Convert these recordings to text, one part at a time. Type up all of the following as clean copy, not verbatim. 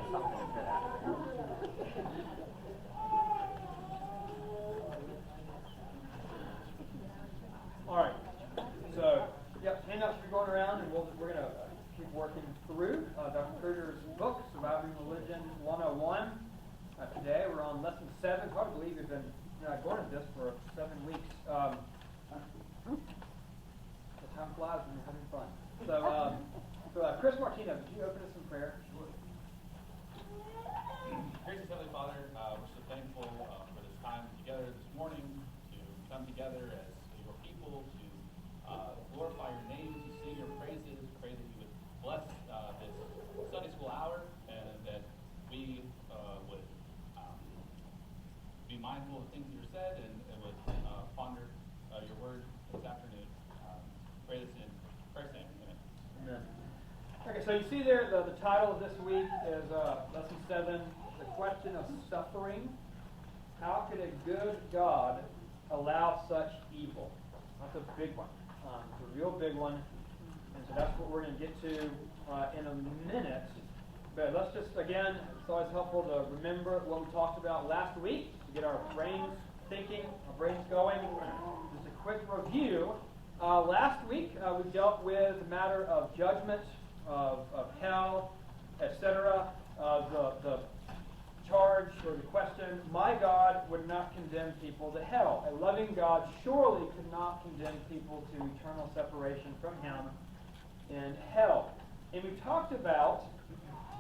add something to that. All right. So, yep, handouts are going around, and we're going to keep working through Dr. Kruger's book, Surviving Religion 101. Today we're on lesson 7. Hard to believe we've been going at this for 7 weeks. The time flies when you're having fun. So, Chris Martino, would you open us in prayer? Sure. Gracious Heavenly Father, we're so thankful for this time together this morning to come together as your people to glorify your name, to sing your praises. Pray that you would bless this Sunday school hour and that we would be mindful of things that are said and would ponder your word this afternoon. Pray this in Christ's name. Amen. Amen. Okay, so you see there the title of this week is lesson 7, the question of suffering. How could a good God allow such evil? That's a big one. It's a real big one. And so that's what we're going to get to in a minute. But let's just, again, it's always helpful to remember what we talked about last week to get our brains thinking, our brains going. Just a quick review. Last week we dealt with the matter of judgment, of hell, etc. The charge or the question, my God would not condemn people to hell. A loving God surely could not condemn people to eternal separation from Him in hell. And we talked about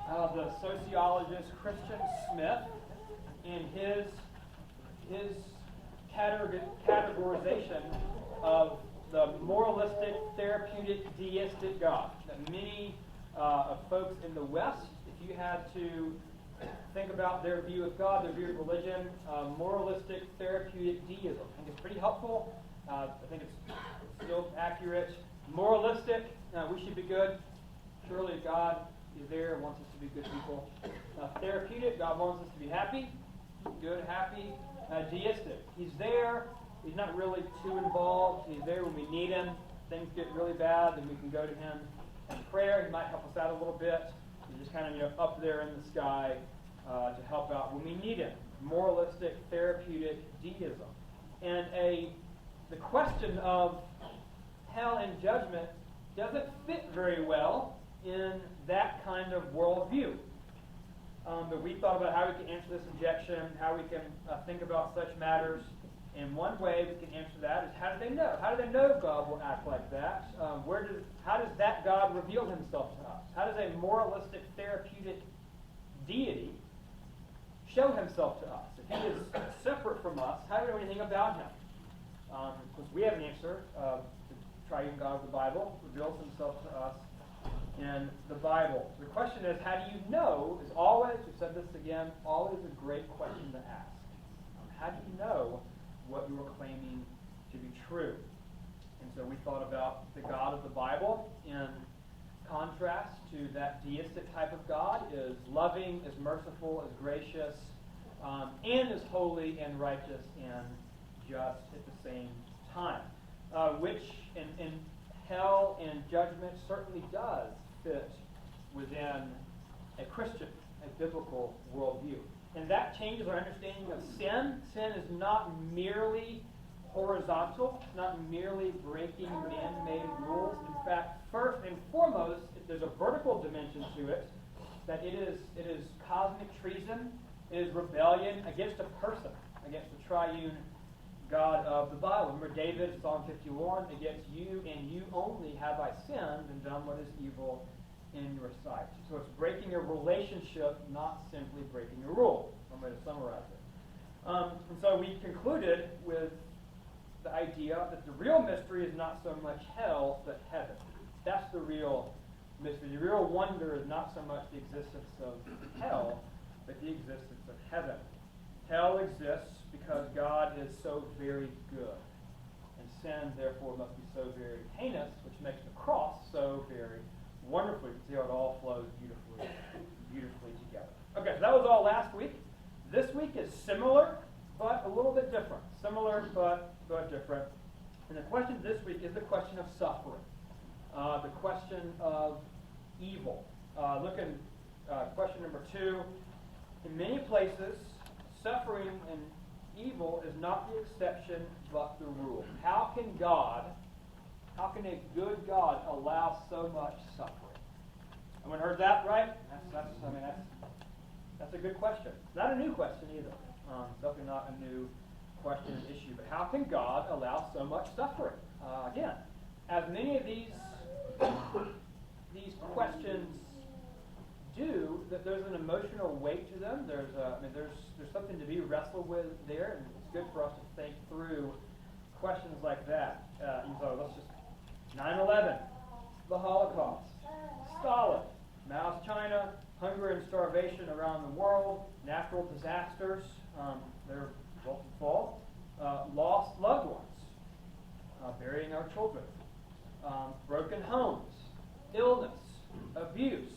the sociologist Christian Smith and his categorization of the moralistic, therapeutic, deistic God. That many of folks in the West, if you had to think about their view of God, their view of religion, moralistic, therapeutic deism. I think it's pretty helpful. I think it's still accurate. Moralistic, we should be good. Surely God is there, wants us to be good people. Therapeutic, God wants us to be happy, good, happy. Deistic, He's there. He's not really too involved. He's there when we need Him. Things get really bad, then we can go to Him in prayer. He might help us out a little bit. He's just kind of up there in the sky to help out when we need Him. Moralistic, therapeutic deism. And the question of hell and judgment doesn't fit very well in that kind of worldview. But we thought about how we can answer this objection, how we can think about such matters. And one way we can answer that is, how do they know? How do they know God will act like that? How does that God reveal Himself to us? How does a moralistic, therapeutic deity show Himself to us? If He is separate from us, how do we know anything about Him? Because we have an answer. The triune God of the Bible reveals Himself to us in the Bible. The question is, how do you know, is always, we've said this again, always a great question to ask. How do you know what you are claiming to be true? And so we thought about the God of the Bible in contrast to that deistic type of God, is loving, is merciful, is gracious, and is holy and righteous and just at the same time. Which in hell and judgment certainly does fit within a Christian, a biblical worldview. And that changes our understanding of sin. Sin is not merely horizontal, not merely breaking man-made rules. In fact, first and foremost, there's a vertical dimension to it, that it is cosmic treason, it is rebellion against a person, against the triune God of the Bible. Remember David, Psalm 51, against you and you only have I sinned and done what is evil in your sight. So it's breaking a relationship, not simply breaking a rule. One way to summarize it. And so we concluded with the idea that the real mystery is not so much hell, but heaven. That's the real mystery. The real wonder is not so much the existence of hell, but the existence of heaven. Hell exists because God is so very good. And sin, therefore, must be so very heinous, which makes the cross so very wonderful. You can see how it all flows beautifully together. Okay, so that was all last week. This week is similar, but a little bit different. Similar, but different. And the question this week is the question of suffering. The question of evil. Look in Question number 2. In many places, suffering and evil is not the exception but the rule. How can a good God allow so much suffering? Everyone heard that, right? That's a good question. Not a new question either. Definitely not a new question and issue. But how can God allow so much suffering? Again, as many of these questions do, that there's an emotional weight to them. There's something to be wrestled with there, and it's good for us to think through questions like that. Let's just 9/11, the Holocaust, Stalin, Mao's China, hunger and starvation around the world, natural disasters, their result and fall, lost loved ones, burying our children, broken homes, illness, abuse.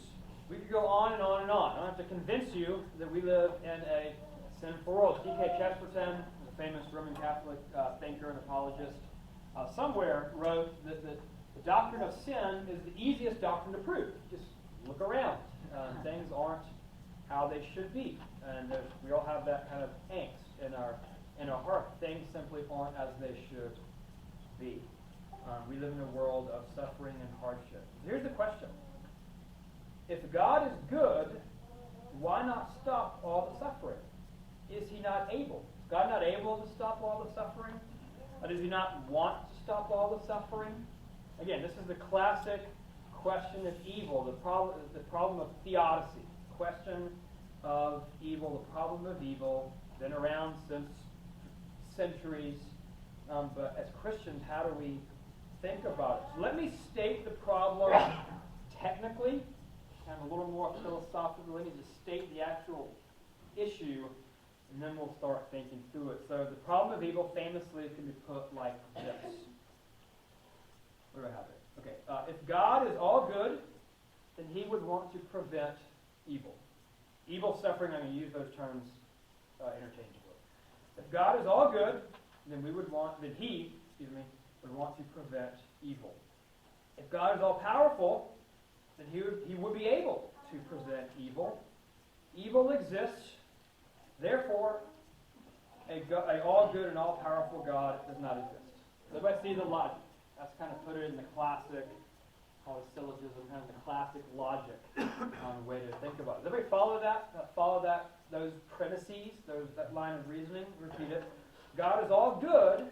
We could go on and on and on. I don't have to convince you that we live in a sinful world. G.K. Chesterton, the famous Roman Catholic thinker and apologist, somewhere wrote that the doctrine of sin is the easiest doctrine to prove. Just look around. Things aren't how they should be. And we all have that kind of angst in our heart. Things simply aren't as they should be. We live in a world of suffering and hardship. Here's the question. If God is good, why not stop all the suffering? Is he not able? Is God not able to stop all the suffering? Or does he not want to stop all the suffering? Again, this is the classic question of evil, the problem of theodicy, question of evil, the problem of evil, been around since centuries. But as Christians, how do we think about it? So let me state the problem technically, kind of a little more philosophically. Let me just state the actual issue, and then we'll start thinking through it. So the problem of evil famously can be put like this. Where do I have it? Okay. If God is all good, then he would want to prevent evil. Evil, suffering, I'm going to use those terms interchangeably. If God is all good, then he would want to prevent evil. If God is all powerful, then he would be able to prevent evil. Evil exists, therefore, a all good and all powerful God does not exist. Everybody see the logic? That's kind of put it in the classic, called a syllogism, kind of the classic logic way to think about it. Does everybody follow that? Those premises, that line of reasoning? Repeat it. God is all good,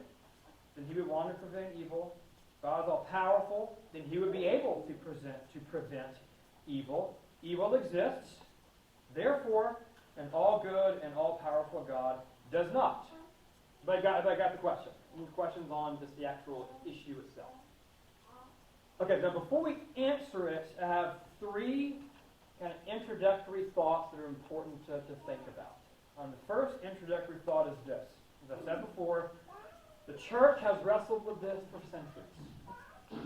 then he would want to prevent evil. God is all powerful, then he would be able to prevent evil. Evil exists, therefore, an all good and all powerful God does not. Everybody got the question? Any questions on just the actual issue itself? Okay, now before we answer it, I have 3 kind of introductory thoughts that are important to think about. The first introductory thought is this. As I said before, the church has wrestled with this for centuries.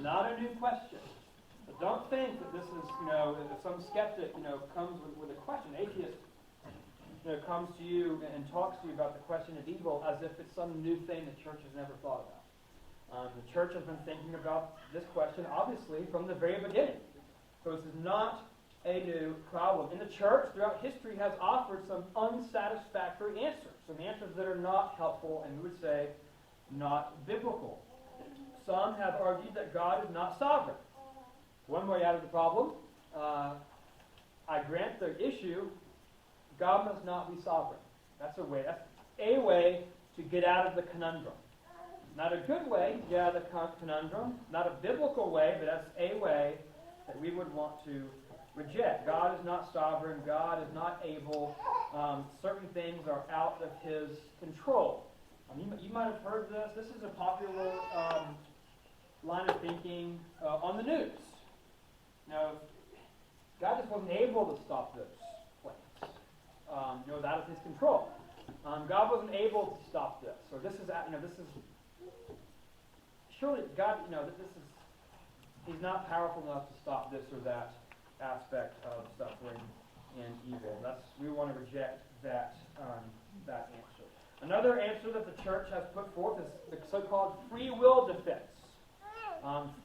Not a new question. But don't think that this is, if some skeptic, comes with a question. Atheist, comes to you and talks to you about the question of evil as if it's some new thing the church has never thought about. The church has been thinking about this question, obviously, from the very beginning. So this is not a new problem. And the church, throughout history, has offered some unsatisfactory answers. Some answers that are not helpful, and we would say not biblical. Some have argued that God is not sovereign. One way out of the problem, I grant the issue, God must not be sovereign. That's a way to get out of the conundrum. Not a good way to get out of the conundrum, not a biblical way, but that's a way that we would want to reject. God is not sovereign. God is not able. Certain things are out of his control. You might have heard this. This is a popular line of thinking on the news. Now, God just wasn't able to stop those planes. It was out of his control. God wasn't able to stop this. Or this is surely God, he's not powerful enough to stop this or that aspect of suffering and evil. We want to reject that answer. Another answer that the church has put forth is the so-called free will defense.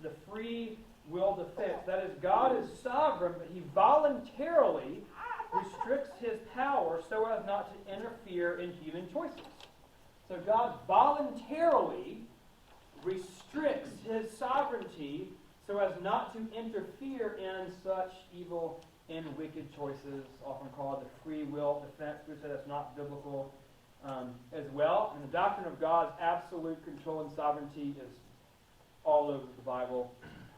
The free will defense. That is, God is sovereign, but he voluntarily restricts his power so as not to interfere in human choices. So God voluntarily restricts his sovereignty so as not to interfere in such evil and wicked choices, often called the free will defense. We say that's not biblical as well. And the doctrine of God's absolute control and sovereignty is all over the Bible,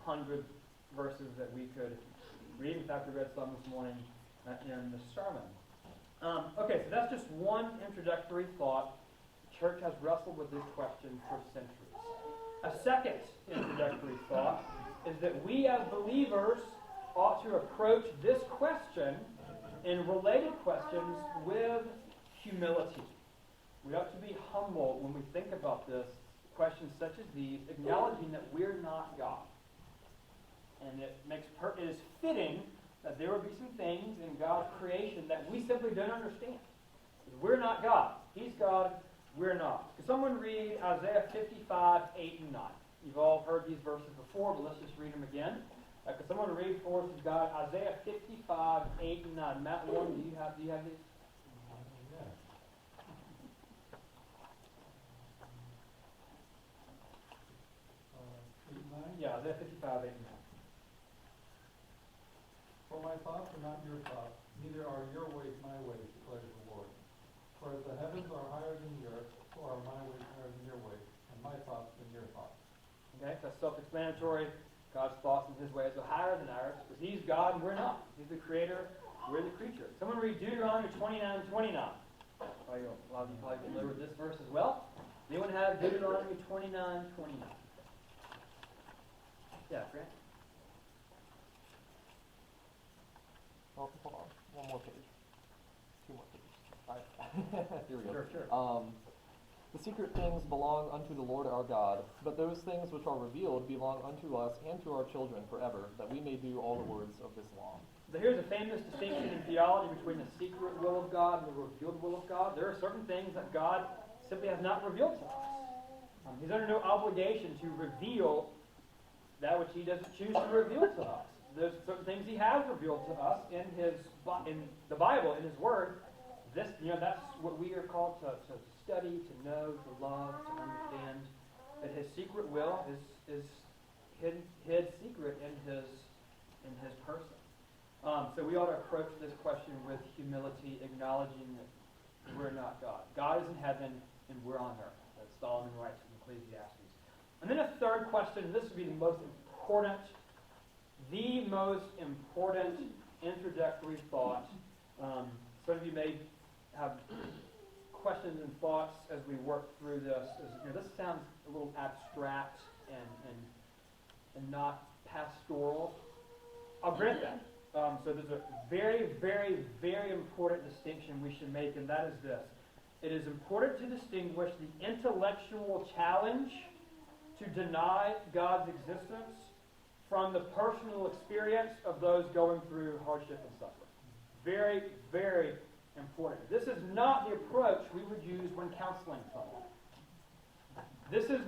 hundreds of verses that we could read. In fact, we read some this morning in the sermon. Okay, so that's just one introductory thought. The church has wrestled with this question for centuries. A second introductory thought is that we as believers ought to approach this question and related questions with humility. We ought to be humble when we think about this, questions such as these, acknowledging that we're not God. And it is fitting that there will be some things in God's creation that we simply don't understand. We're not God. He's God. We're not. Could someone read Isaiah 55, 8 and 9? You've all heard these verses before, but let's just read them again. Could someone read for us, God, Isaiah 55, 8 and 9? Matt Warren, do you have these? Yeah, Isaiah 55, 8 and 9. For my thoughts are not your thoughts, neither are your ways my ways, declares the Lord. For as the heavens are higher than the earth, so are my ways higher than your ways, and my thoughts than your thoughts. Okay, that's self-explanatory. God's thoughts and his ways are higher than ours, because he's God and we're not. He's the creator, we're the creature. Someone read Deuteronomy 29, 29. A lot of you probably familiar with this verse as well. Anyone have Deuteronomy 29, 29? Yeah, Grant? Oh, hold on. One more page. Two more pages. All right. Here we go. Sure. The secret things belong unto the Lord our God, but those things which are revealed belong unto us and to our children forever, that we may do all the words of this law. So here's a famous distinction in theology between the secret will of God and the revealed will of God. There are certain things that God simply has not revealed to us. He's under no obligation to reveal that which he doesn't choose to reveal to us. There's certain things he has revealed to us in the Bible, in his Word. That's what we are called to study, to know, to love, to understand. That his secret will is hid secret in his person. So we ought to approach this question with humility, acknowledging that we're not God. God is in heaven and we're on earth. That's Solomon writes in Ecclesiastes. And then a third question, this would be the most important introductory thought. Some of you may have questions and thoughts as we work through this. This sounds a little abstract and not pastoral. I'll grant that. So there's a very, very, very important distinction we should make, and that is this. It is important to distinguish the intellectual challenge to deny God's existence from the personal experience of those going through hardship and suffering. Very, very important. This is not the approach we would use when counseling someone. This is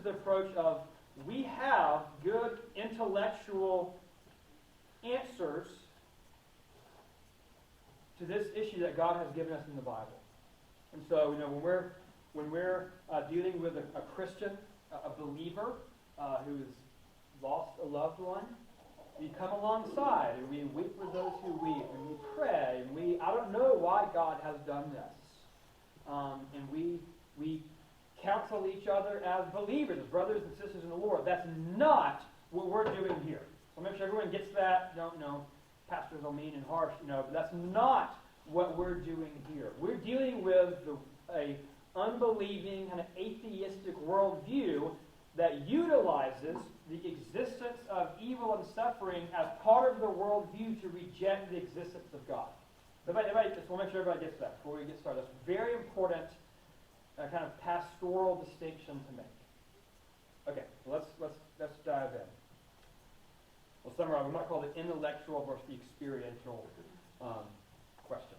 the approach of we have good intellectual answers to this issue that God has given us in the Bible. And so, when we're dealing with a Christian, a believer who has lost a loved one, we come alongside and we weep with those who weep, and we pray, and I don't know why God has done this. And we counsel each other as believers, as brothers and sisters in the Lord. That's not what we're doing here. So make sure everyone gets that. Don't know, pastors are mean and harsh, but that's not what we're doing here. We're dealing with a unbelieving, kind of atheistic worldview that utilizes the existence of evil and suffering as part of the worldview to reject the existence of God. Everybody, just want to make sure everybody gets that before we get started. That's a very important kind of pastoral distinction to make. Okay, so let's dive in. We'll summarize. We might call it intellectual versus the experiential question.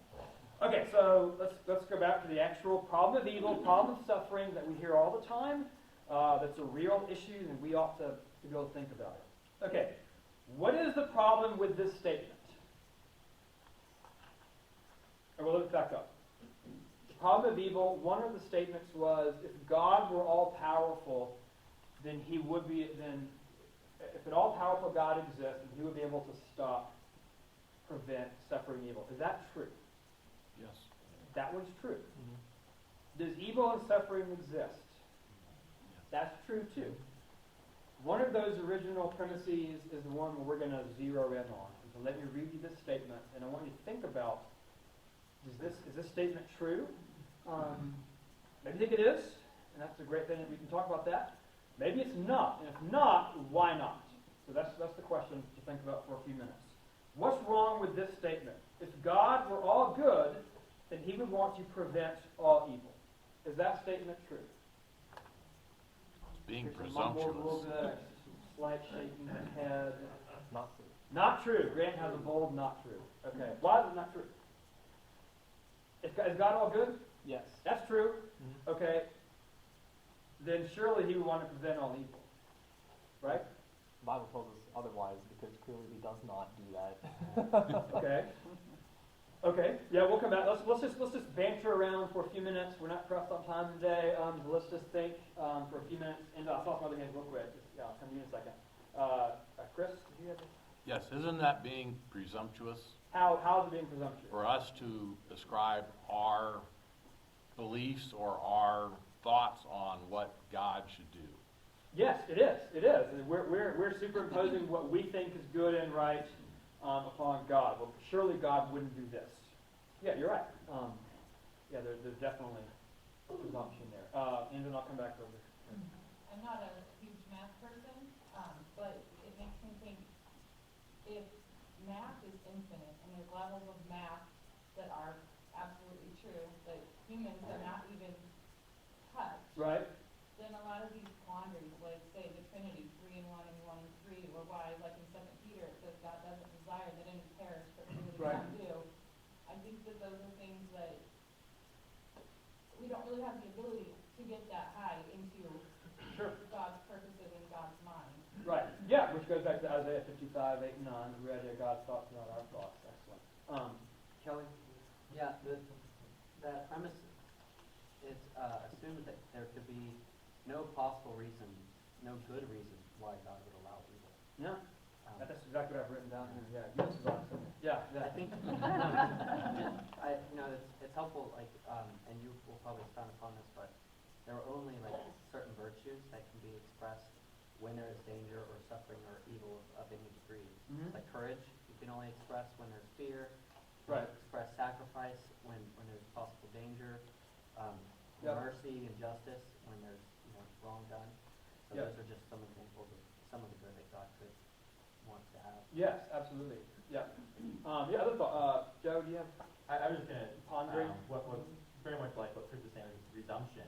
Okay, so let's go back to the actual problem of evil, problem of suffering that we hear all the time. That's a real issue, and we ought to be able to think about it. Okay, what is the problem with this statement? let's back up. The problem of evil, one of the statements was, if God were all-powerful, then he would be, then, if an all-powerful God exists, then he would be able to stop, prevent, suffering evil. Is that true? Yes. That one's true. Does evil and suffering exist? That's true too. One of those original premises is the one we're going to zero in on. So let me read you this statement, and I want you to think about, is this statement true? Maybe you think it is, and that's a great thing that we can talk about that. Maybe it's not, and if not, why not? So that's the question to think about for a few minutes. What's wrong with this statement? If God were all good, then he would want to prevent all evil. Is that statement true? It's being Here's some mumbles a little presumptuous. bit, slight shaking of the head. Not true. Not true. Grant has a bold not true. Okay. Why is it not true? Is God all good? Yes. That's true. Okay. Then surely he would want to prevent all evil. Right? The Bible tells us otherwise because clearly he does not do that. Okay. Okay. Yeah, we'll come back. Let's just banter around for a few minutes. We're not pressed on time today. Let's just think for a few minutes. And I'll talk about the hands real quick. Yeah, I'll come to you in a second. Chris, did you have a... Yes, isn't that being presumptuous? How is it being presumptuous? For us to ascribe our beliefs or our thoughts on what God should do. Yes, it is. It is. We're superimposing what we think is good and right upon God. Well, surely God wouldn't do this. Yeah, you're right. Yeah, there's definitely presumption there. And then I'll come back over. I'm not a huge math person, but it makes me think if math is infinite and there's levels of math that are absolutely true, that humans have not even touched, Right? then a lot of these quandaries, like say the Trinity, 3 and 1 and 1 and 3, or why, like in 2 Peter, it says God doesn't desire that any perish, but really Right. some do. I think that those are things that we don't really have the ability to get that high into Sure. God's purposes and God's mind. Right. Yeah, which goes back to Isaiah 55, 8 and 9. We read God's thoughts, not our thoughts. Excellent. Kelly? Yeah, that premise, it's assumed that there could be no possible reason, no good reason why God would allow evil. Yeah. That's exactly what I've written down here. Yeah, this is awesome. Yeah, I yeah. think, it's helpful, like, and you will probably expound upon this, but there are only like certain virtues that can be expressed when there is danger or suffering or evil of any degree. Mhm. Like courage, you can only express when there's fear. You Right. can express sacrifice when there's possible danger. Yep. Mercy and justice when there's wrong done. So Yep. those are just some examples of some of the good that God could want to have. Yes, absolutely. Yeah. Yeah, other thought. Joe, do you have I was just going to pondering? what very much like what Chris was saying with presumption.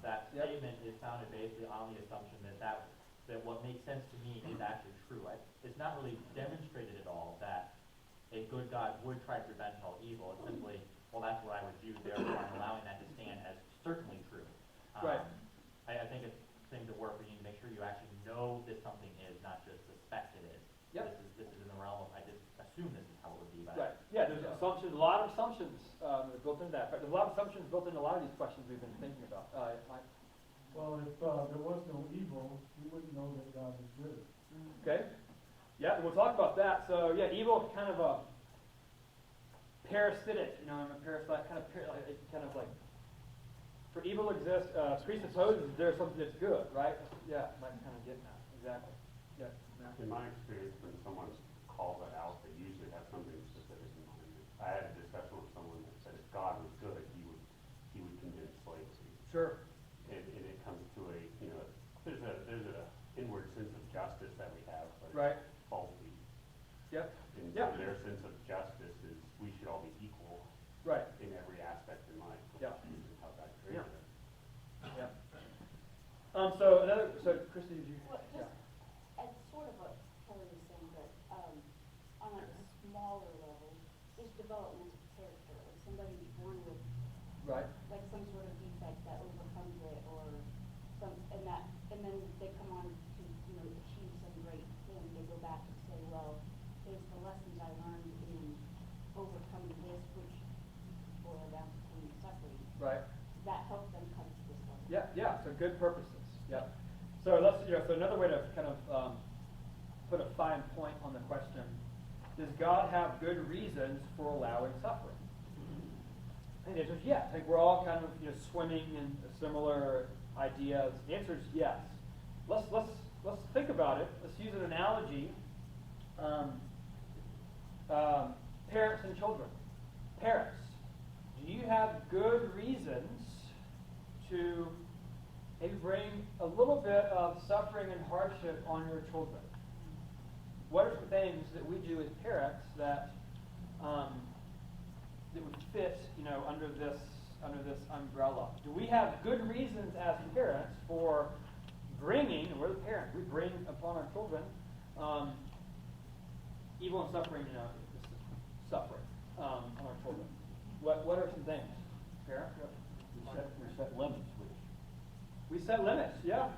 That Yep. statement is founded basically on the assumption that what makes sense to me is actually true. It's not really demonstrated at all that a good God would try to prevent all evil. It's simply, well, that's what I would do, therefore I'm allowing that to stand as certainly true. Right. I think it's things at work where you need to make sure you actually know that something is, not just suspect it is. Yep. This is in the realm of, I just assume this is how it would be. But Right. Yeah, there's assumptions, a lot of assumptions that are built into that. But there's a lot of assumptions built into a lot of these questions we've been thinking about. Mike? Well, if there was no evil, we wouldn't know that God is good. Okay. Yeah, we'll talk about that. So, yeah, evil is kind of a parasitic, a parasite, kind of like, for evil exists, presupposes there's something that's good, right? Yeah, Mike's kind of getting that. Exactly. Yeah. In my experience, when someone calls that out, they usually have something specific in mind. I had a discussion with someone that said if God was good, he would condemn slavery. Sure. And it comes to there's a inward sense of justice that we have, but Right. it's faulty. Yep. And Yeah. so their sense of justice is we should all be equal Right. in every aspect in life. Yeah. Which is how God created us. Yeah. So Christy, did you? Well, just at sort of what Kelly was saying, but on a smaller level, there's development of character. Like somebody born with Right. like some sort of defect that overcomes it, or and then they come on to achieve some great thing. They go back and say, well, there's the lessons I learned in overcoming this, which right? that help them come to this level. Yeah, so good purposes, yeah. So let's, so another way to kind of put a fine point on the question, does God have good reasons for allowing suffering? And the answer is yes. I think we're all kind of swimming in similar ideas. The answer is yes. Let's think about it. Let's use an analogy. Parents and children. Parents, do you have good reasons to maybe bring a little bit of suffering and hardship on your children? What are some things that we do as parents that that would fit, under this umbrella? Do we have good reasons as parents for bringing? We're the parent. We bring upon our children evil and suffering. Suffering on our children. What are some things, parents? We set limits, We set limits. Yeah.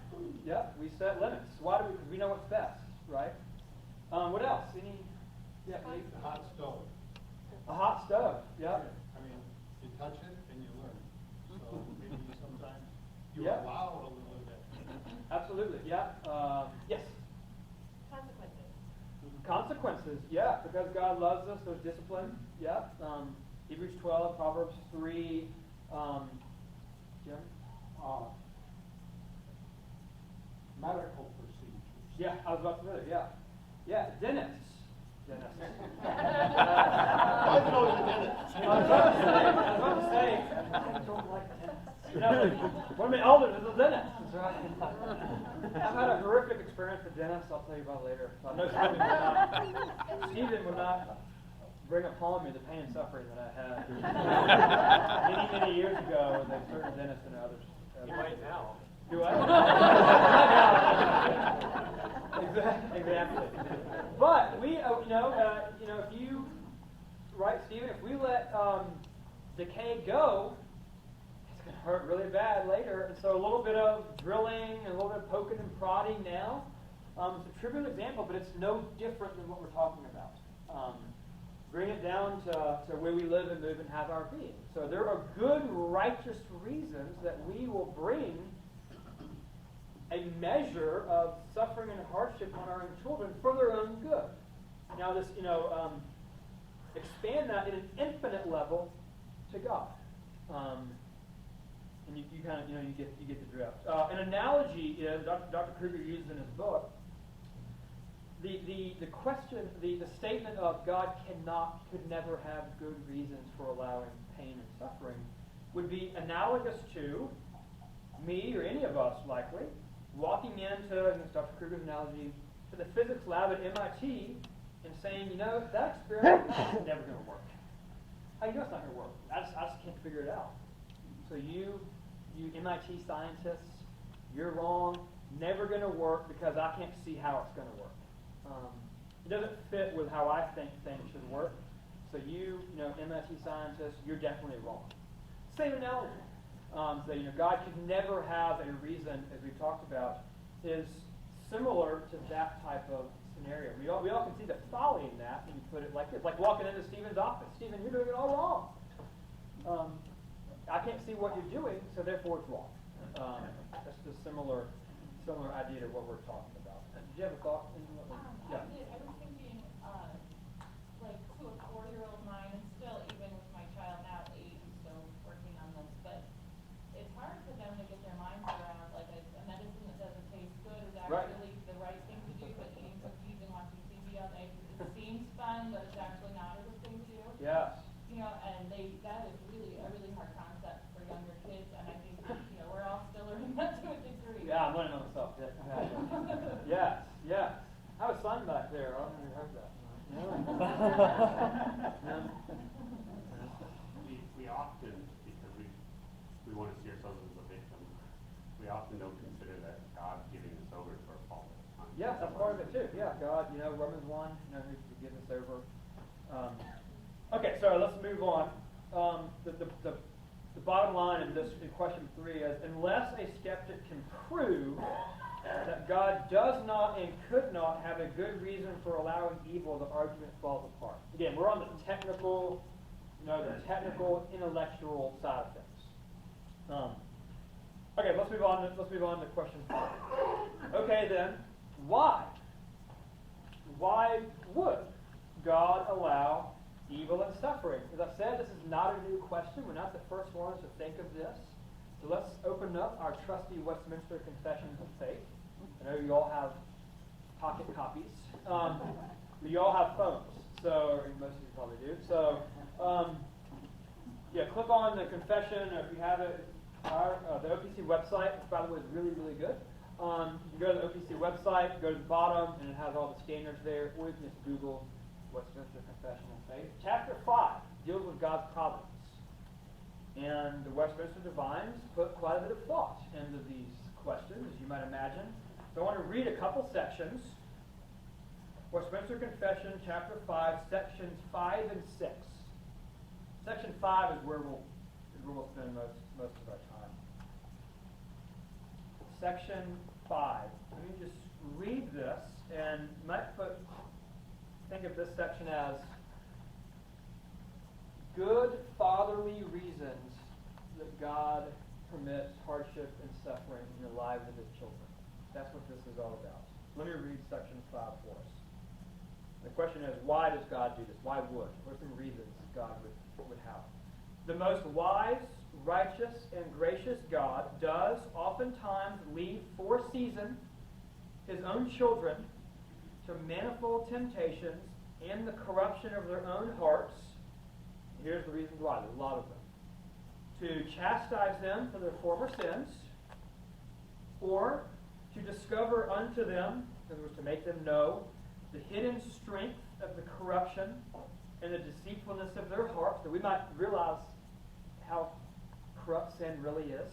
We set limits. Why do we? Because we know what's best, right? What else? Any? Yeah. Lee? A hot stove. A hot stove. Yeah. I mean, you touch it and you learn. So maybe sometimes you Yeah. allow it a little bit. Absolutely. Yeah. Yes. Consequences. Consequences. Yeah. Because God loves us, there's discipline. Yeah. Hebrews 12, Proverbs 3. Jim? Medical procedures. Yeah. I was about to say. Yeah. Yeah. Dentists. I know you're dentists. I was about to say. I don't like dentists. One of my elders is a dentist. That's right. I've had a horrific experience with dentists. I'll tell you about it later. I know Stephen would not bring upon me the pain and suffering that I had many years ago with a certain dentist and others. You might now. Do I? Exactly. But we, if you, right, Stephen, if we let decay go, it's going to hurt really bad later. And so a little bit of drilling and a little bit of poking and prodding now. It's a trivial example, but it's no different than what we're talking about. Bring it down to where we live and move and have our being. So there are good, righteous reasons that we will bring a measure of suffering and hardship on our own children for their own good. Now, this, expand that at an infinite level to God, and you kind of, you get the drift. An analogy is Dr. Kruger uses in his book. The question, the statement of God could never have good reasons for allowing pain and suffering would be analogous to me or any of us likely walking into, and Dr. Kruger's analogy, to the physics lab at MIT and saying, that experiment is never going to work. How do you know it's not going to work? I just can't figure it out. So you MIT scientists, you're wrong, never going to work because I can't see how it's going to work. It doesn't fit with how I think things should work. So MIT scientists, you're definitely wrong. Same analogy. So God could never have a reason, as we've talked about, is similar to that type of scenario. We all can see the folly in that when you put it like this, like walking into Stephen's office. Stephen, you're doing it all wrong. I can't see what you're doing, so therefore it's wrong. That's a similar idea to what we're talking about. Did you have a thought? I was thinking, like to a 4-year-old mind, and still even with my child now at 8, I'm still working on this, but it's hard for them to get their minds around like a medicine that doesn't taste good is actually the right thing to do, but eating cookies and watching TV all day, it seems fun, but it's actually not a good thing to do. Yes. And that is really a really hard concept for younger kids, and I think we're all still learning that to a degree. Yeah, I'm learning on myself. Yes. I was fun back there. I don't know if you heard that. We often, because we want to see ourselves as a victim, we often don't consider that God giving us over to our fault. Yeah, that's part of it too. Yeah, God, Romans 1, who forgive us over. Okay, so let's move on. The bottom line in question 3 is, unless a skeptic can prove that God does not and could not have a good reason for allowing evil, the argument falls apart. Again, we're on the technical, intellectual side of things. Okay, let's move on to question 5. Okay, then, why? Why would God allow evil and suffering? As I said, this is not a new question. We're not the first ones to think of this. So let's open up our trusty Westminster Confessions of Faith. I know you all have pocket copies. You all have phones, so most of you probably do. So, yeah, click on the confession, or if you have it, the OPC website, which by the way is really, really good. You go to the OPC website, go to the bottom, and it has all the standards there, or you can just Google Westminster Confession of Faith. Chapter 5 deals with God's providence. And the Westminster Divines put quite a bit of thought into these questions, as you might imagine. So I want to read a couple sections. Westminster Confession, chapter 5, sections 5 and 6. Section 5 is where we'll spend most of our time. Section 5. Let me just read this, and you might think of this section as good fatherly reasons that God permits hardship and suffering in the lives of his children. That's what this is all about. Let me read section 5 for us. The question is, why does God do this? Why would? What are some reasons God would have? The most wise, righteous, and gracious God does oftentimes leave for a season his own children to manifold temptations and the corruption of their own hearts. Here's the reasons why. There's a lot of them. To chastise them for their former sins, or to discover unto them, in other words, to make them know, the hidden strength of the corruption and the deceitfulness of their hearts, that we might realize how corrupt sin really is,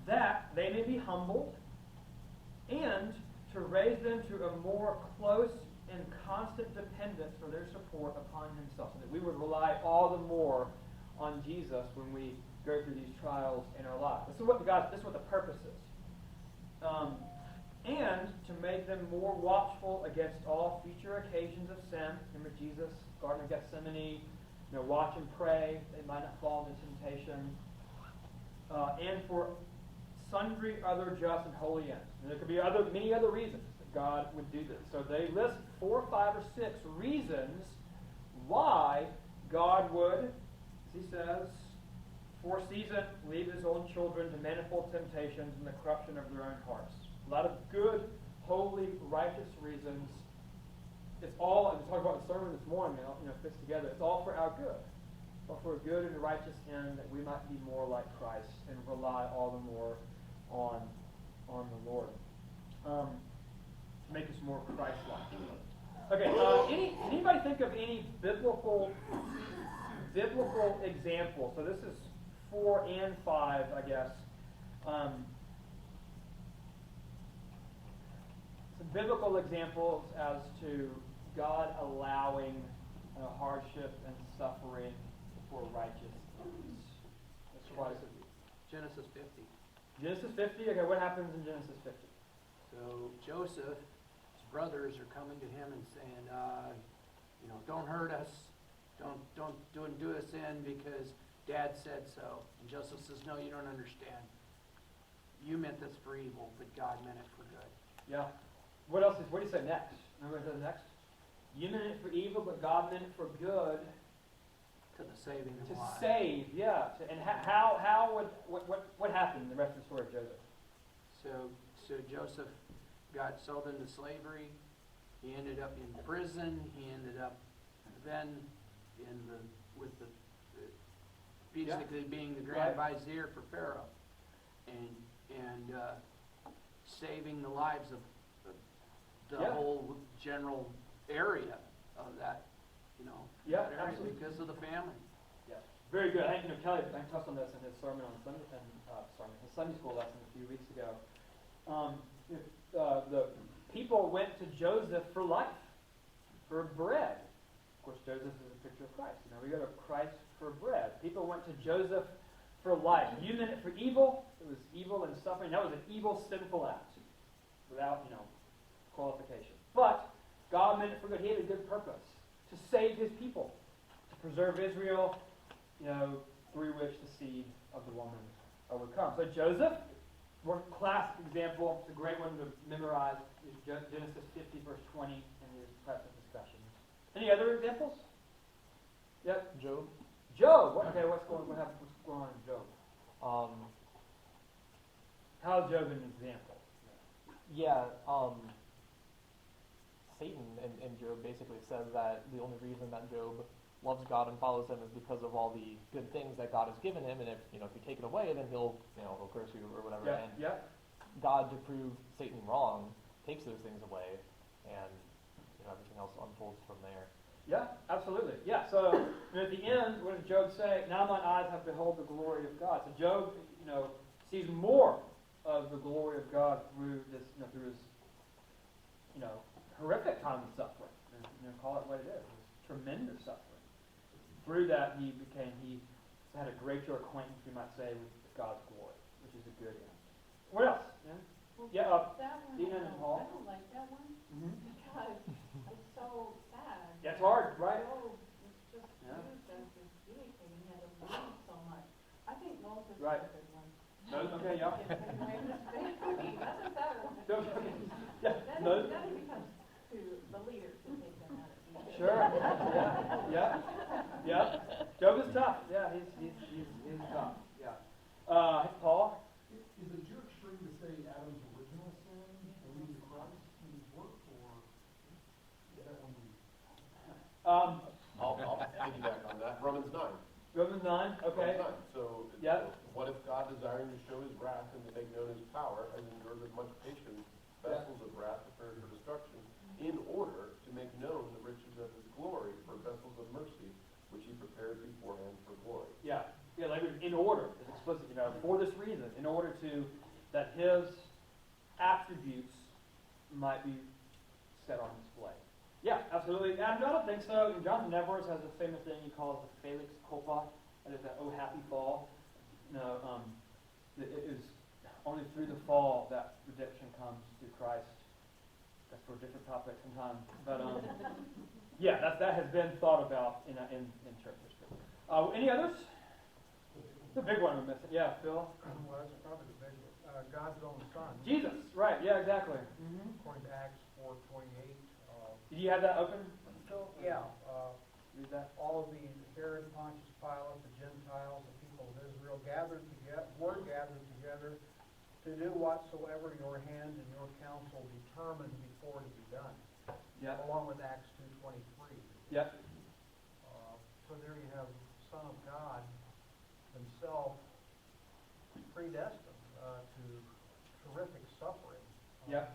that they may be humbled, and to raise them to a more close and constant dependence for their support upon himself, so that we would rely all the more on Jesus when we go through these trials in our lives. This is what the purpose is. And to make them more watchful against all future occasions of sin. Remember Jesus, Garden of Gethsemane, watch and pray, they might not fall into temptation. And for sundry other just and holy ends. And there could be many other reasons that God would do this. So they list 4, 5, or 6 reasons why God would, as he says, for a season leave his own children to manifold temptations and the corruption of their own hearts. A lot of good, holy, righteous reasons. It's all, and we talked about the sermon this morning, fits together. It's all for our good. But for a good and righteous end, that we might be more like Christ and rely all the more on the Lord. To make us more Christ-like. Okay, anybody think of any biblical example? So this is 4 and 5, I guess. Some biblical examples as to God allowing hardship and suffering for righteous ends. Genesis 50. Genesis 50? Okay, what happens in Genesis 50? So Joseph's brothers are coming to him and saying, don't hurt us. Don't do us in because Dad said so. And Joseph says, no, you don't understand. You meant this for evil, but God meant it for good. Yeah. What do you say next? Remember what it says next? You meant it for evil, but God meant it for good. To the saving of lives. To save, yeah. And what happened in the rest of the story of Joseph? So Joseph got sold into slavery. He ended up in prison. He ended up then basically being the grand vizier for Pharaoh, and saving the lives of the whole general area of that, that area absolutely. because of the family. Yeah, very good. I think Kelly touched on this in his sermon on his Sunday school lesson a few weeks ago. The people went to Joseph for life, for bread. Of course, Joseph is a picture of Christ. We go to Christ for bread. People went to Joseph for life. You meant it for evil. It was evil and suffering. That was an evil, sinful act, without qualification. But God meant it for good. He had a good purpose to save his people, to preserve Israel, through which the seed of the woman overcome. So Joseph, one classic example, it's a great one to memorize, is Genesis 50, verse 20, in the present discussions. Any other examples? Yep. Job. Job. Okay, what's going on in Job? How is Job an example? Yeah, Satan in Job basically says that the only reason that Job loves God and follows him is because of all the good things that God has given him, and if you take it away, then he'll curse you or whatever. Yeah, And yeah. God, to prove Satan wrong, takes those things away, and everything else unfolds from there. Yeah, absolutely. Yeah, so at the end, what does Job say? Now mine eyes have beheld the glory of God. So Job, sees more of the glory of God through this, through his, horrific time of suffering. Call it what it is. It was tremendous suffering. Through that, he had a greater acquaintance, we might say, with God's glory, which is a good end. What else? Yeah, That one, Dina and Paul. I don't like that one, because it's so sad. Yeah, it's hard, right? Job was just Yeah. used as this vehicle, and he had to learn so much. I think Moses is Right. a good one. Okay, yeah. That's a better one. Yeah, Then it becomes to the leaders to take them out of Egypt. Sure. Yeah. Job is tough. Yeah, he's tough. Yeah. Paul. Is it your extreme to say Adam's original sin and lead to Christ in his work, or is that one we? I'll piggyback on that. Romans 9. Romans 9. Okay. Romans 9. So, Yep. what if God, desiring to show his wrath and to make known his power, has endured with much patience vessels of wrath prepared for destruction, in order to make known the riches of his glory for vessels of mercy, which he prepared beforehand for glory? Yeah. Yeah, like in order. It's explicit. For this reason, in order that his attributes might be set on display. Yeah, absolutely. And I don't think so. Jonathan Edwards has a famous thing he calls the Felix Culpa, that is the oh happy fall. It is only through the fall that redemption comes through Christ. That's for a different topic sometime. But yeah, that has been thought about in church history. Any others? The big one we're missing. Yeah, Phil. Well, that's probably the big one. God's own Son. Jesus. Right. Yeah. Exactly. According to Acts 4:28. Did you have that open, Phil? Yeah. Read that. All of the Herod, Pontius Pilate, the Gentiles, the people of Israel were gathered together to do whatsoever your hand and your counsel determined before to be done. Yeah. Along with Acts 2:23. Yep. So there you have the Son of God himself predestined to terrific suffering. Yep.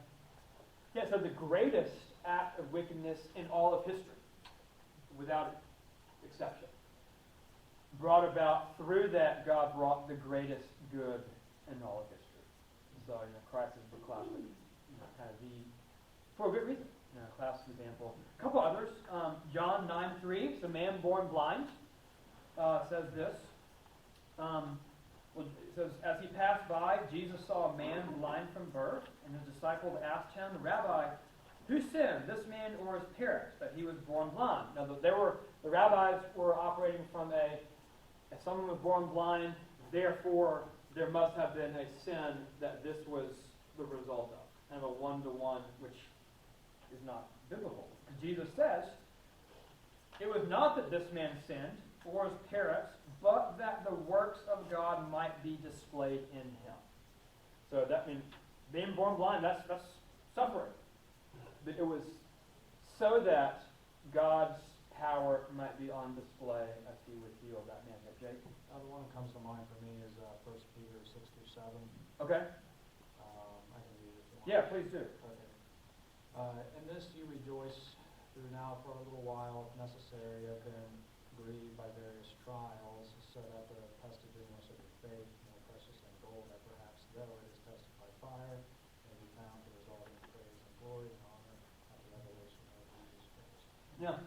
Yeah, so the greatest act of wickedness in all of history, without exception, brought about through that God brought the greatest good in all of history. So Christ is the classic, kind of for a good reason. Classic example. A couple others. John 9:3. The man born blind says this. It says, as he passed by, Jesus saw a man blind from birth, and his disciples asked him, Rabbi, who sinned, this man or his parents, that he was born blind? Now, the rabbis were operating from if someone was born blind, therefore there must have been a sin that this was the result of. Kind of a one-to-one, which is not biblical. Jesus says, it was not that this man sinned, or his parents, but that the works of God might be displayed in him. So that means being born blind, that's suffering. But it was so that God's power might be on display as he would heal that man. Okay, Jake? The one that comes to mind for me is 1 Peter 6-7. Okay. I can read it if you want. Yeah, please do. Okay. In this you rejoice through now for a little while, if necessary, have been grieved by various trials, so that the tested genuineness of your faith, more precious than gold, that perhaps though it is tested by fire, may be found to result in praise and glory and honor at the revelation of Jesus Christ. Yeah.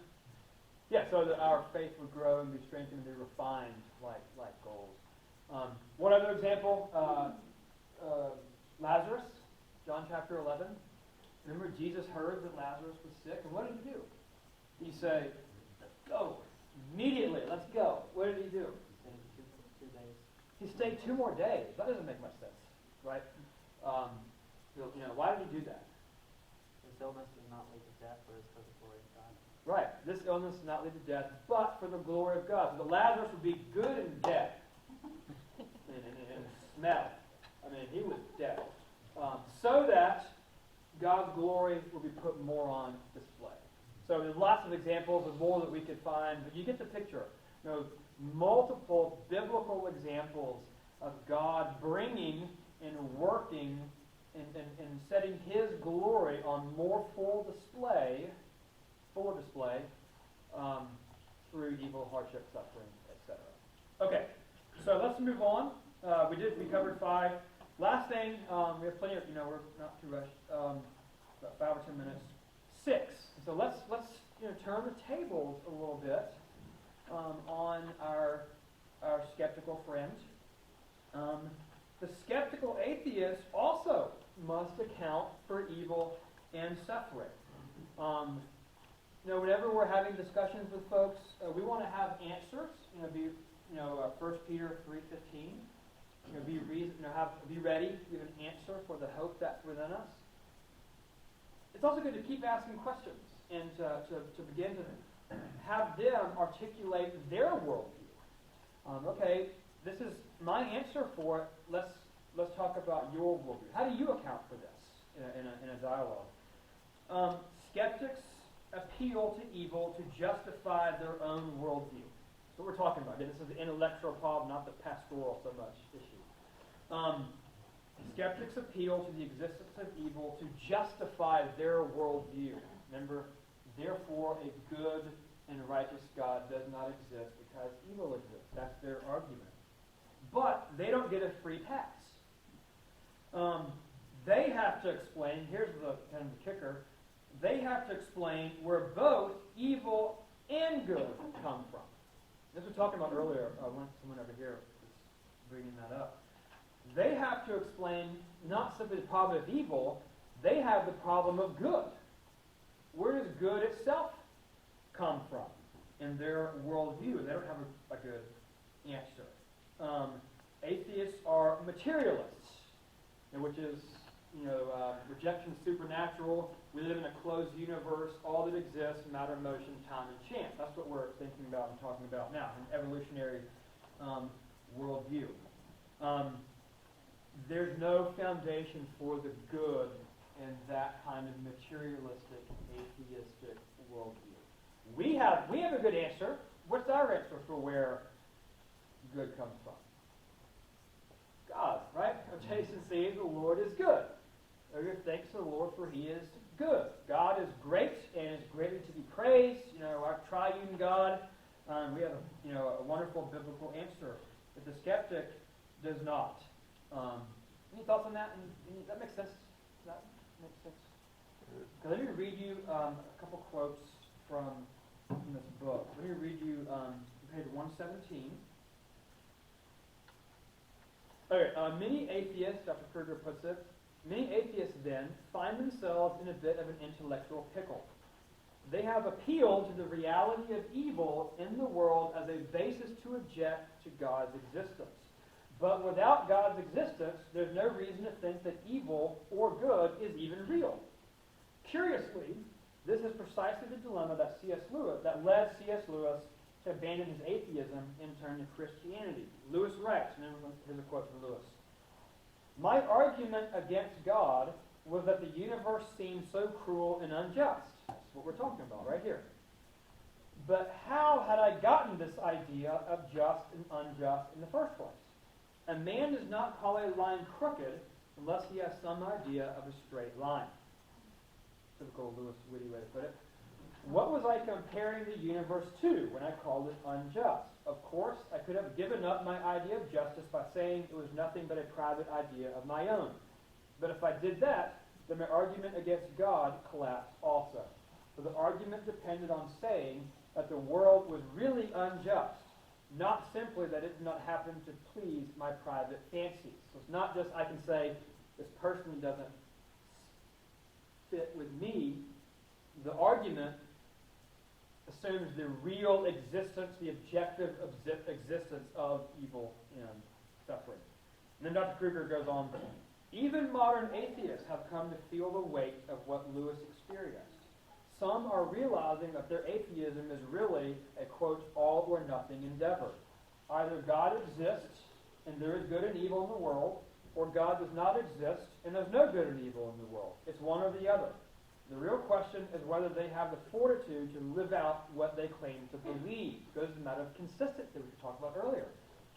Yeah, so that our faith would grow and be strengthened and be refined like gold. One other example, Lazarus, John chapter 11. Remember, Jesus heard that Lazarus was sick, and what did he do? He said, let's go. Immediately, let's go. What did he do? Stayed 2 days. He stay 2 more days. That doesn't make much sense, right? Why did he do that? This illness does not lead to death, but is for the glory of God. Right. This illness does not lead to death, but for the glory of God. So the Lazarus would be good and dead. and smell. I mean, he was dead. So that God's glory will be put more on display. So there's lots of examples of more that we could find, but you get the picture. Multiple biblical examples of God bringing and working and setting His glory on more fuller display, through evil, hardship, suffering, etc. Okay, so let's move on. We covered 5. Last thing, we have plenty of, we're not too rushed. About 5 or 10 minutes. 6. So let's turn the tables a little bit on our skeptical friend. The skeptical atheist also must account for evil and suffering. Whenever we're having discussions with folks, we want to have answers. 1 Peter 3:15. Be ready. We have an answer for the hope that's within us. It's also good to keep asking questions and to begin to have them articulate their worldview. Okay, this is my answer for it. Let's talk about your worldview. How do you account for this in a dialogue? Skeptics appeal to evil to justify their own worldview. That's what we're talking about. Again, this is the intellectual problem, not the pastoral so much issue. Skeptics appeal to the existence of evil to justify their worldview. Remember, therefore a good and righteous God does not exist because evil exists. That's their argument. But they don't get a free pass. They have to explain, here's the kind of the kicker, they have to explain where both evil and good come from. This was talking about earlier, someone over here was bringing that up. They have to explain not simply the problem of evil, they have the problem of good. Where does good itself come from in their worldview? They don't have a good answer. Atheists are materialists, which is, rejection of supernatural. We live in a closed universe. All that exists, matter, motion, time, and chance. That's what we're thinking about and talking about now, an evolutionary worldview. There's no foundation for the good in that kind of materialistic, atheistic worldview. We have a good answer. What's our answer for where good comes from? God, right? Taste and see the Lord is good. Give thanks to the Lord, for He is good. God is great and is greatly to be praised. Our triune God. We have a wonderful biblical answer, but the skeptic does not. Any thoughts on that? That makes sense. Does that make sense? Let me read you a couple quotes from this book. Let me read you page 117. Okay, many atheists, Dr. Kruger puts it, many atheists then find themselves in a bit of an intellectual pickle. They have appealed to the reality of evil in the world as a basis to object to God's existence. But without God's existence, there's no reason to think that evil or good is even real. Curiously, this is precisely the dilemma that led C.S. Lewis to abandon his atheism and turn to Christianity. Lewis writes, and here's a quote from Lewis. My argument against God was that the universe seemed so cruel and unjust. That's what we're talking about right here. But how had I gotten this idea of just and unjust in the first place? A man does not call a line crooked unless he has some idea of a straight line. Typical Lewis witty way to put it. What was I comparing the universe to when I called it unjust? Of course, I could have given up my idea of justice by saying it was nothing but a private idea of my own. But if I did that, then my argument against God collapsed also. For the argument depended on saying that the world was really unjust, not simply that it did not happen to please my private fancies. So it's not just I can say this person doesn't fit with me. The argument assumes the real existence, the objective existence of evil and suffering. And then Dr. Kruger goes on, even modern atheists have come to feel the weight of what Lewis experienced. Some are realizing that their atheism is really a, quote, all or nothing endeavor. Either God exists and there is good and evil in the world, or God does not exist and there's no good and evil in the world. It's one or the other. The real question is whether they have the fortitude to live out what they claim to believe. It goes to the matter of consistency, which we talked about earlier.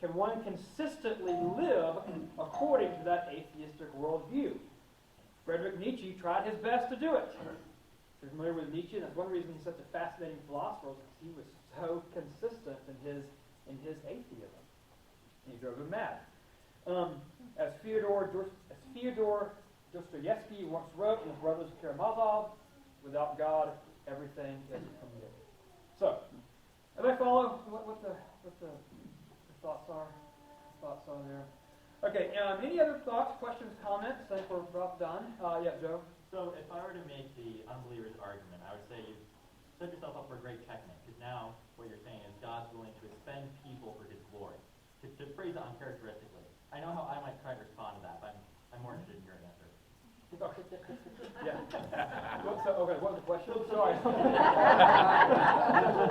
Can one consistently live according to that atheistic worldview? Friedrich Nietzsche tried his best to do it. If you're familiar with Nietzsche, that's one reason he's such a fascinating philosopher, because he was so consistent in his atheism. And he drove him mad. As Fyodor Dostoevsky once wrote in his Brothers Karamazov, without God, everything is permitted. So, everybody follow what the thoughts are there? Okay, any other thoughts, questions, comments? I think we're about done. Yeah, Joe? So if I were to make the unbeliever's argument, I would say you've set yourself up for a great checkmate, because now what you're saying is God's willing to expend people for his glory. To phrase it uncharacteristically. I know how I might try to respond to that, but I'm more interested in your answer. Yeah. Okay, what was the question? Sorry. So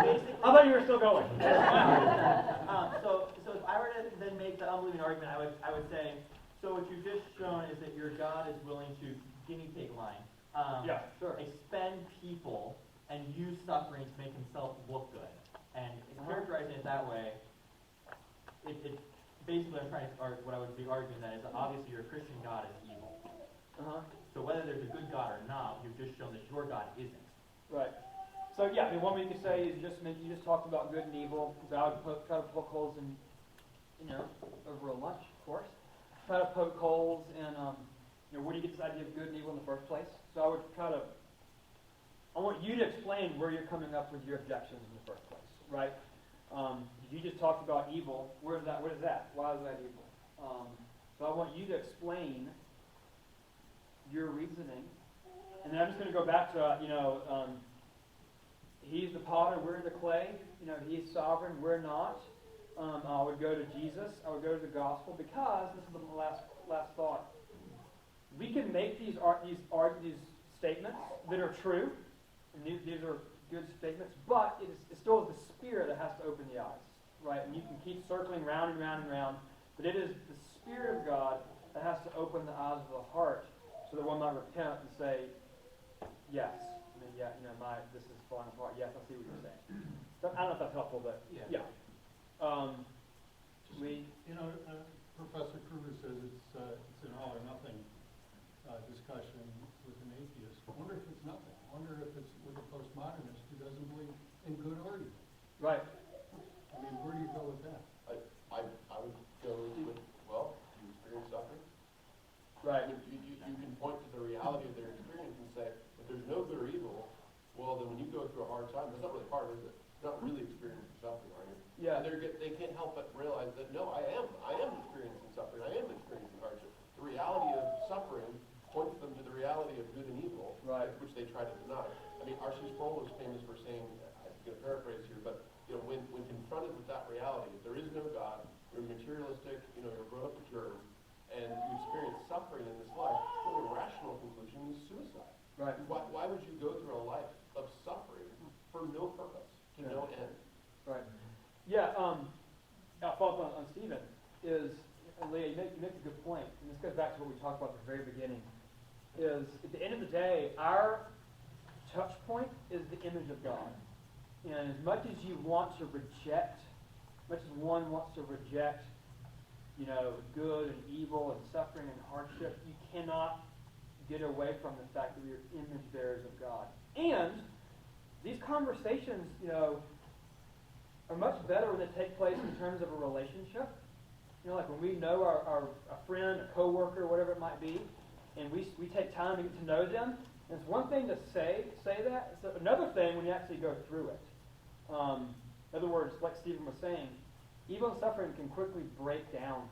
basically, I thought you were still going. So if I were to then make the unbelieving argument, I would say, so what you've just shown is that your God is willing to, guinea pig line, Yeah, sure. expend people and use suffering to make himself look good. And characterizing it that way, it basically I'm trying to, or what I would be arguing that is that obviously your Christian God is evil. So whether there's a good God or not, you've just shown that your God isn't. Right. So yeah, I mean, one way you could say is you just talked about good and evil. So I would try to poke holes in, over a lunch, of course. Try to poke holes in, where do you get this idea of good and evil in the first place? So I would I want you to explain where you're coming up with your objections in the first place, right? You just talked about evil. Where is that? Why is that evil? So I want you to explain your reasoning, and then I'm just going to go back to he's the potter, we're the clay. He's sovereign, we're not. I would go to Jesus. I would go to the gospel, because this is the last thought. We can make these statements that are true, and these are good statements, but it still is the Spirit that has to open the eyes, right? And you can keep circling round and round and round, but it is the Spirit of God that has to open the eyes of the heart, so that one might repent and say, yes, this is falling apart. Yes, I see what you're saying. So, I don't know if that's helpful, but yeah. Professor Kruger says it's an all or nothing discussion with an atheist. I wonder if it's nothing. I wonder if it's with a postmodernist who doesn't believe in good or evil. Right. I mean, where do you go with that? I would go with, well, you experience suffering. Right. You can point to the reality of their experience and say, if there's no good or evil, well, then when you go through a hard time, it's not really hard, is it? You're not really experiencing suffering, are you? Yeah. And they can't help but realize that, no, I am experiencing suffering. I am experiencing hardship. The reality of suffering points them to the reality of good and evil, right, which they try to deny. I mean, R.C. Sproul is famous for saying, I'm going to paraphrase here, but when confronted with that reality, if there is no God, you're materialistic, you're grown up with germs, and you experience suffering in this life, the only rational conclusion is suicide. Right. Why would you go through a life of suffering for no purpose, to no end? Right. Yeah, I'll follow up on Stephen, is, and Leah, you make a good point, and this goes back to what we talked about at the very beginning, is at the end of the day, our touch point is the image of God. And as much as you want to reject, much as one wants to reject, good and evil and suffering and hardship, you cannot get away from the fact that we are image bearers of God. And these conversations, are much better when they take place in terms of a relationship. Like when we know a friend, a coworker, whatever it might be, and we take time to get to know them. And it's one thing to say that. It's another thing when you actually go through it. In other words, like Stephen was saying, evil and suffering can quickly break down,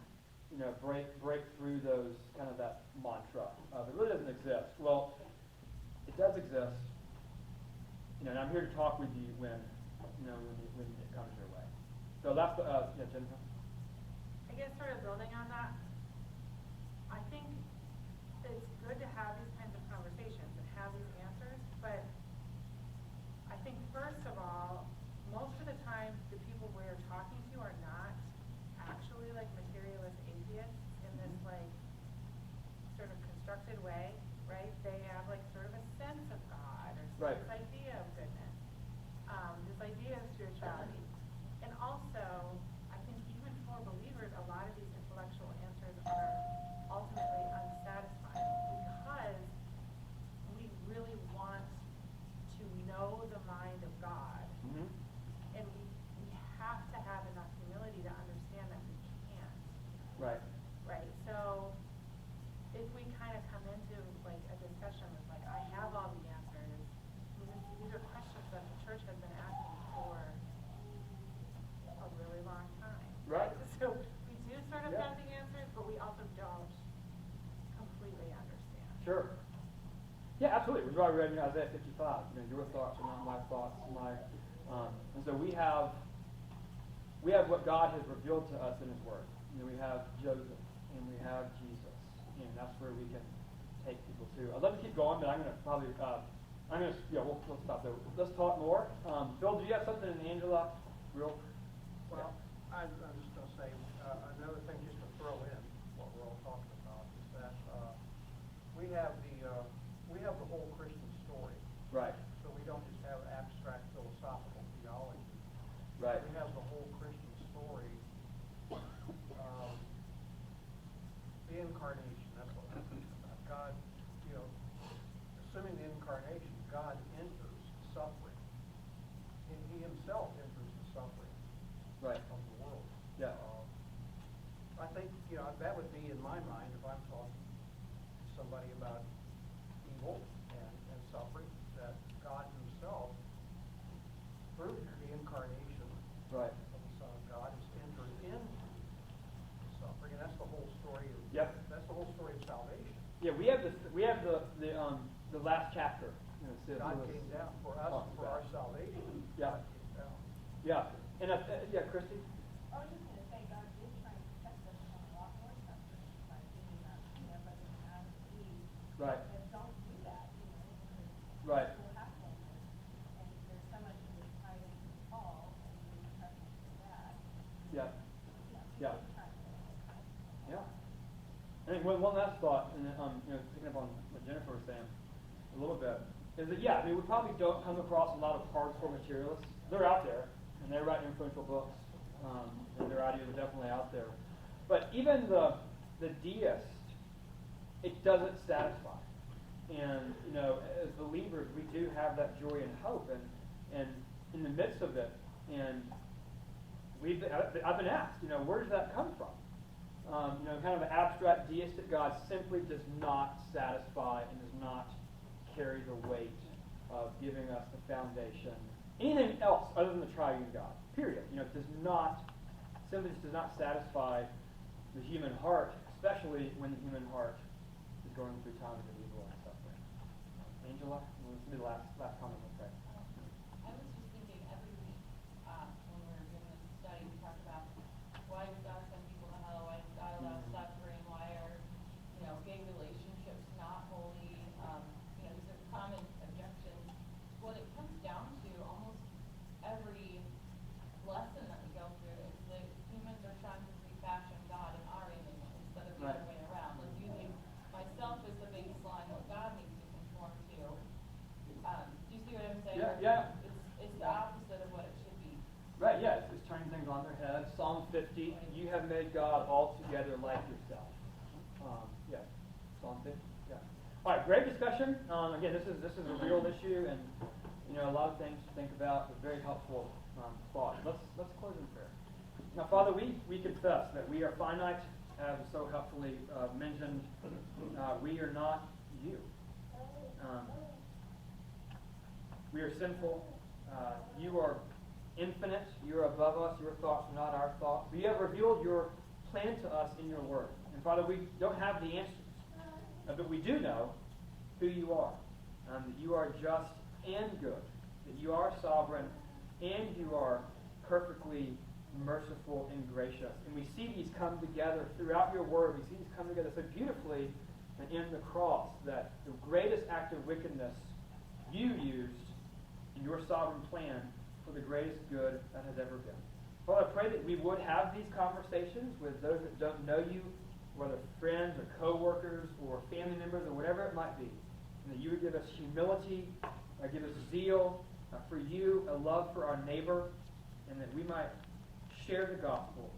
break through those kind of that mantra. It really doesn't exist. Well, it does exist. And I'm here to talk with you when it comes your way. So that's Jennifer. I guess sort of building on that, I think it's good to have these kinds of conversations and have these answers, but I think first of all, most of the time, the people we're talking to are not actually like materialist atheists in this like sort of constructed way, right? They have like sort of a sense of God or Right. this idea of goodness, this idea of spirituality. And also, I think even for believers, a lot of these intellectual answers are ultimately unsatisfying because we really want to know the mind of God. Mm-hmm. And we have to have enough humility to understand that we can't. Right. Right. So if we kind of come into like a discussion with like, I have all the answers, these are questions that the church has been asking for a really long time. Right. So we do sort of Yeah. have the answers, but we also don't completely understand. Sure. Yeah, absolutely. We've already read Isaiah 55. Your thoughts are not my thoughts. And so we have what God has revealed to us in His Word. We have Joseph and we have Jesus, and that's where we can take people to. I'd love to keep going, but I'm going to probably we'll stop there. Let's talk more. Phil, do you have something, and Angela? Well, I'm just going to say, another thing just to throw in what we're all talking about is that we have the whole Christian story. Right. So we don't just have abstract philosophical theology. Right. We have the whole Christian story. The incarnation, that's what I'm thinking about. God, assuming the incarnation, God enters suffering. And He Himself enters the suffering Right. of the world. Yeah. I think, that would be in my mind if I'm talking to somebody about evil and suffering, that God Himself, through the incarnation Right. of the Son of God, has entered into suffering, and that's the whole story of that's the whole story of salvation. Yeah, we have the last chapter. God came down for us for our salvation. Yeah. God came down. Yeah. And Christy? I was just going to say, God did try and protect us from a lot more suffering by giving us, but Adam and Eve. Right. And don't do that, because Right. it will happen. And there's so much of this tied into the fall, and we preference for that. Yeah. People Yeah. try to- Yeah. I think one last thought, and picking up on what Jennifer was saying a little bit, is that we probably don't come across a lot of hardcore materialists. They're out there, and they write influential books, and their ideas are definitely out there. But even the deist, it doesn't satisfy. And as believers, we do have that joy and hope, and in the midst of it, and I've been asked, where does that come from? Kind of an abstract deistic God simply does not satisfy and does not carry the weight of giving us the foundation. Anything else other than the triune God, period. Simply just does not satisfy the human heart, especially when the human heart is going through times of evil and suffering. Angela, this will be the last comment we'll say. I was just thinking every week when we were doing this study, we talked about why does God send people to hell? Why does God allow suffering? Why are gay relationships not holy? These are common objections. What it comes down to, almost every lesson that we go through, is that humans are trying to refashion God in our image instead of the other way around. Like using myself as the baseline, what God needs to conform to. Do you see what I'm saying? Yeah. It's the opposite of what it should be. Right, yeah, it's turning things on their head. Psalm 50, you have made God altogether like yourself. Psalm 50, yeah. All right, great discussion. Again, this is a real issue, and a lot of things to think about, but very helpful thought. Let's close in prayer. Now, Father, we confess that we are finite, as so helpfully mentioned. We are not you. We are sinful. You are infinite. You are above us. Your thoughts are not our thoughts. But you have revealed your plan to us in your word. And Father, we don't have the answers. But we do know who you are. That you are just and good. That you are sovereign and you are perfectly merciful, and gracious. And we see these come together throughout your word. We see these come together so beautifully and in the cross, that the greatest act of wickedness you used in your sovereign plan for the greatest good that has ever been. Well, I pray that we would have these conversations with those that don't know you, whether friends or co-workers or family members or whatever it might be, and that you would give us humility, give us zeal for you, a love for our neighbor, and that we might share the gospel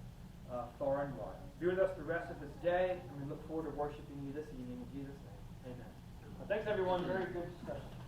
far and wide. Be with us the rest of this day, and we look forward to worshiping you this evening in Jesus' name. Amen. Thanks, everyone. Very good discussion.